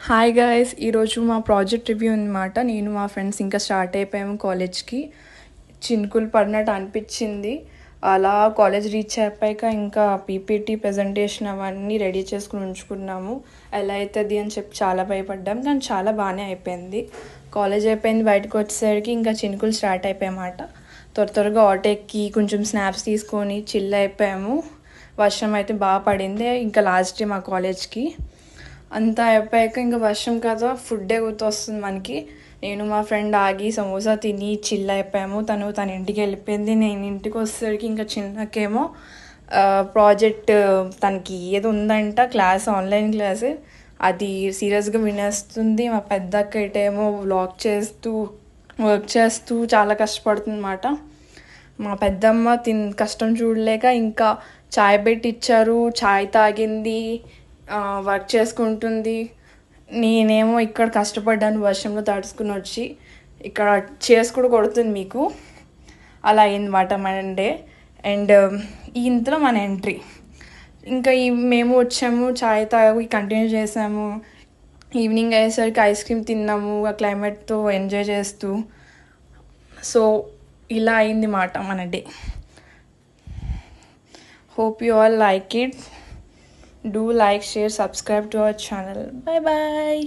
Hi guys, ఈరోజు మా project review అనమాట. నేను మా ఫ్రెండ్స్ ఇంకా స్టార్ట్ అయిపోయాము కాలేజ్కి. చినుకులు పడినట్టు అనిపించింది. అలా కాలేజ్ రీచ్ అయిపోయాక ఇంకా పీపీటీ ప్రజెంటేషన్ అవన్నీ రెడీ చేసుకుని ఉంచుకున్నాము. ఎలా అవుతుంది అని చెప్పి చాలా భయపడ్డాం, కానీ చాలా బాగానే అయిపోయింది. కాలేజ్ అయిపోయింది, బయటకు వచ్చేసరికి ఇంకా చినుకులు స్టార్ట్ అయిపోయామాట. త్వరగా ఆటో ఎక్కి కొంచెం స్నాప్స్ తీసుకొని చిల్ అయిపోయాము. వర్షం అయితే బాగా పడింది. ఇంకా లాస్ట్ డే మా కాలేజ్కి అంతా అయిపోయాక ఇంకా వర్షం కదా, ఫుడ్డే గుర్తొస్తుంది మనకి. నేను మా ఫ్రెండ్ ఆగి సమోసా తిని చిల్ అయిపోయాము. తన ఇంటికి వెళ్ళిపోయింది. నేను ఇంటికి వచ్చేసరికి ఇంకా చిన్నకేమో ప్రాజెక్ట్ తనకి ఏదో ఉందంట, క్లాస్ ఆన్లైన్ క్లాస్, అది సీరియస్గా వినేస్తుంది. మా పెద్ద అక్కటేమో వ్లాగ్ చేస్తూ వర్క్ చేస్తూ చాలా కష్టపడుతుంది అన్నమాట. మా పెద్దమ్మ కష్టం చూడలేక ఇంకా చాయ్ పెట్టి ఇచ్చారు, చాయ్ తాగింది, వర్క్ చేసుకుంటుంది. నేనేమో ఇక్కడ కష్టపడ్డాను వర్షంలో తడుచుకుని వచ్చి. ఇక్కడ చేసి కూడా కొడుతుంది మీకు. అలా అయిందన్నమాట మన డే. అండ్ ఇంతలో మన ఎంట్రీ. ఇంకా మేము వచ్చాము, చాయ్ తాగి కంటిన్యూ చేసాము. ఈవినింగ్ అయ్యేసరికి ఐస్ క్రీమ్ తిన్నాము ఆ క్లైమేట్తో ఎంజాయ్ చేస్తూ. సో ఇలా అయింది మాట మన day. Hope you all like it. Do like, share, subscribe to our channel. Bye bye.